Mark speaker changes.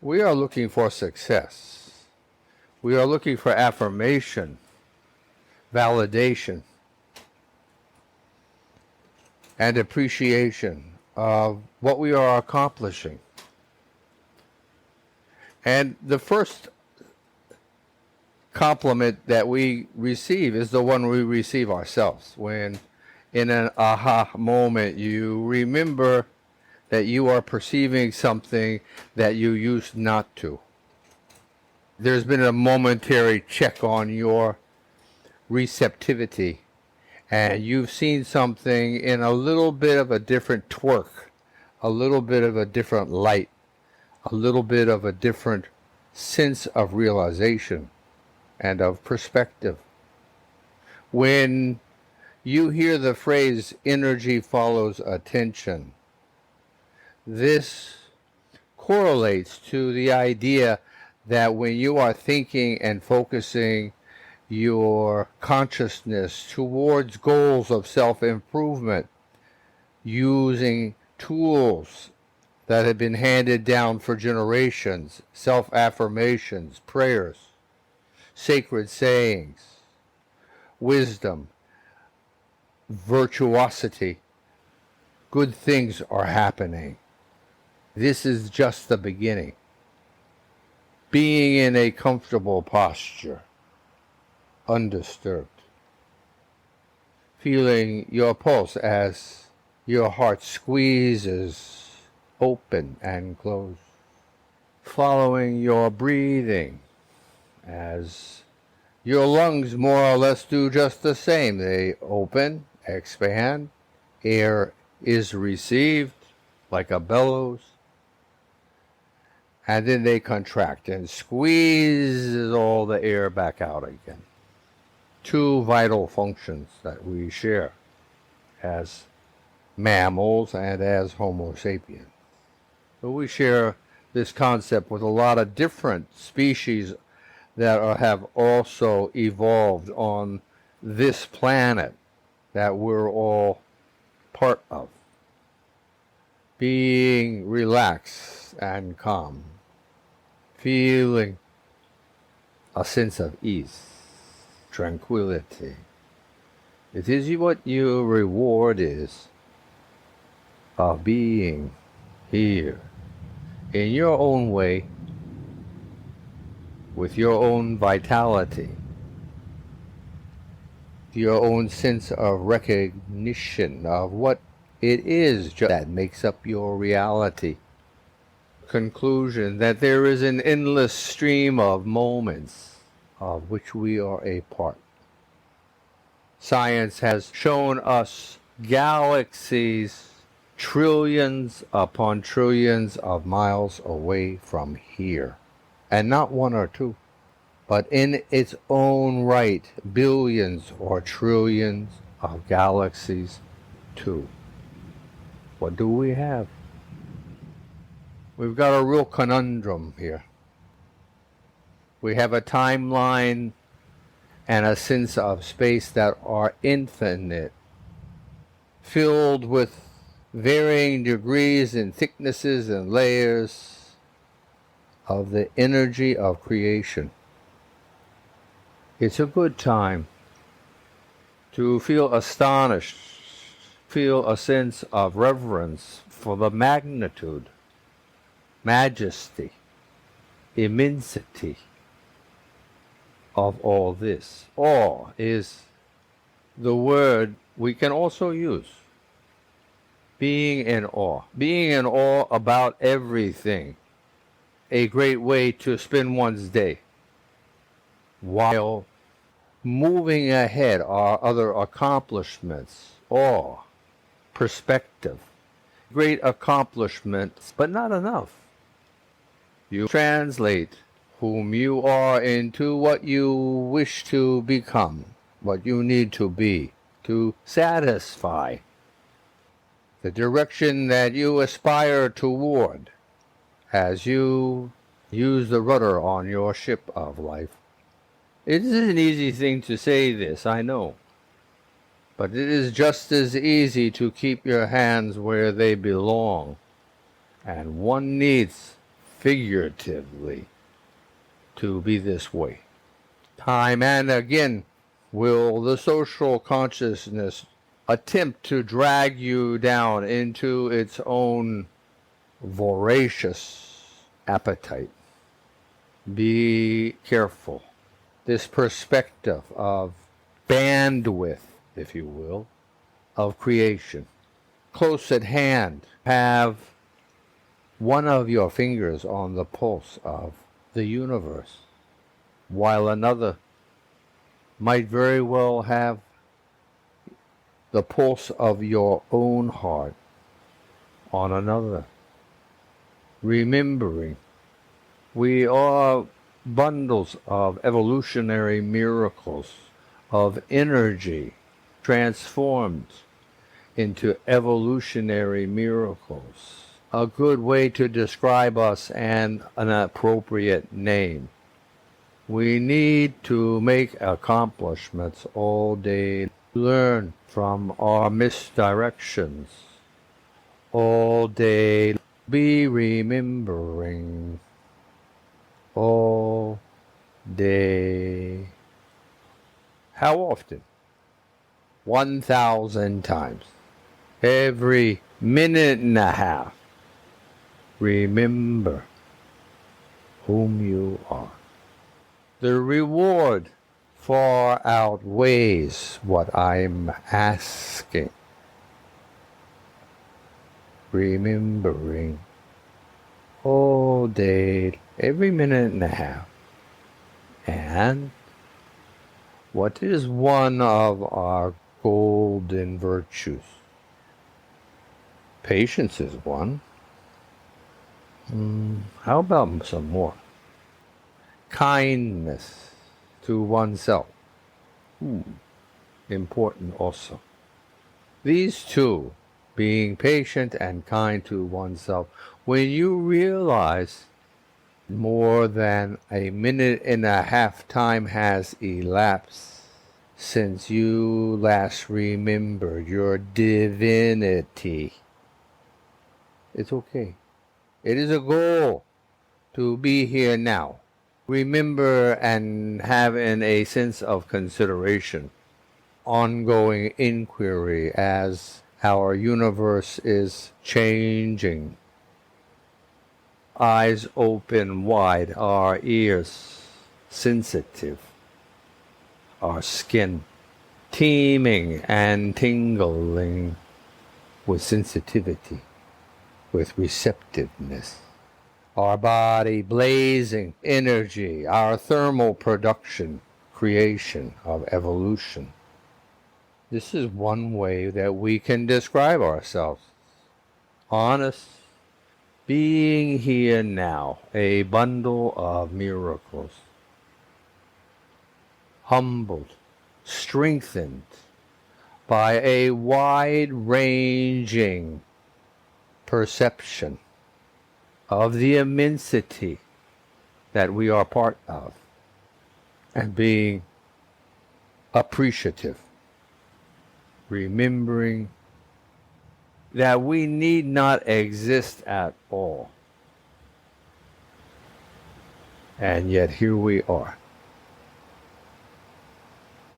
Speaker 1: We are looking for success. We are looking for affirmation, validation, and appreciation of what we are accomplishing. And the first compliment that we receive is the one we receive ourselves. When in an aha moment you remember that you are perceiving something that you used not to. There's been a momentary check on your receptivity, and you've seen something in a little bit of a different twerk, a little bit of a different light, a little bit of a different sense of realization and of perspective. When you hear the phrase, energy follows attention, this correlates to the idea that when you are thinking and focusing your consciousness towards goals of self-improvement, using tools that have been handed down for generations, self-affirmations, prayers, sacred sayings, wisdom, virtuosity, good things are happening. This is just the beginning. Being in a comfortable posture, undisturbed. Feeling your pulse as your heart squeezes open and close. Following your breathing as your lungs more or less do just the same. They open, expand, air is received like a bellows, and then they contract and squeeze all the air back out again. Two vital functions that we share as mammals and as Homo sapiens. So we share this concept with a lot of different species that have also evolved on this planet that we're all part of. Being relaxed and calm, feeling a sense of ease, tranquility. It is what your reward is of being here in your own way, with your own vitality, your own sense of recognition of what it is that makes up your reality. Conclusion that there is an endless stream of moments of which we are a part. Science has shown us galaxies trillions upon trillions of miles away from here. And not one or two, but in its own right, billions or trillions of galaxies too. What do we have? We've got a real conundrum here. We have a timeline and a sense of space that are infinite, filled with varying degrees and thicknesses and layers of the energy of creation. It's a good time to feel astonished, feel a sense of reverence for the magnitude, majesty, immensity of all this. Awe is the word we can also use. Being in awe about everything. A great way to spend one's day, while moving ahead are other accomplishments, awe, perspective, great accomplishments, but not enough. You translate whom you are into what you wish to become, what you need to be, to satisfy the direction that you aspire toward as you use the rudder on your ship of life. It is an easy thing to say this, I know, but it is just as easy to keep your hands where they belong, and one needs figuratively to be this way. Time and again will the social consciousness attempt to drag you down into its own voracious appetite. Be careful. This perspective of bandwidth, if you will, of creation, close at hand, have one of your fingers on the pulse of the universe, while another might very well have the pulse of your own heart on another. Remembering we are bundles of evolutionary miracles, of energy transformed into evolutionary miracles. A good way to describe us and an appropriate name. We need to make accomplishments all day, learn from our misdirections all day, be remembering all day. How often? 1,000 times. Every minute and a half. Remember whom you are. The reward far outweighs what I'm asking. Remembering all day, every minute and a half. And what is one of our golden virtues? Patience is one. How about some more? Kindness to oneself. Important also. These two, being patient and kind to oneself, when you realize more than a minute and a half time has elapsed since you last remembered your divinity, it's okay. It is a goal to be here now. Remember and have a sense of consideration, ongoing inquiry as our universe is changing. Eyes open wide, our ears sensitive, our skin teeming and tingling with sensitivity, with receptiveness. Our body blazing energy, our thermal production, creation of evolution. This is one way that we can describe ourselves. Honest, being here now, a bundle of miracles. Humbled, strengthened by a wide-ranging perception of the immensity that we are part of, and being appreciative, remembering that we need not exist at all, and yet here we are.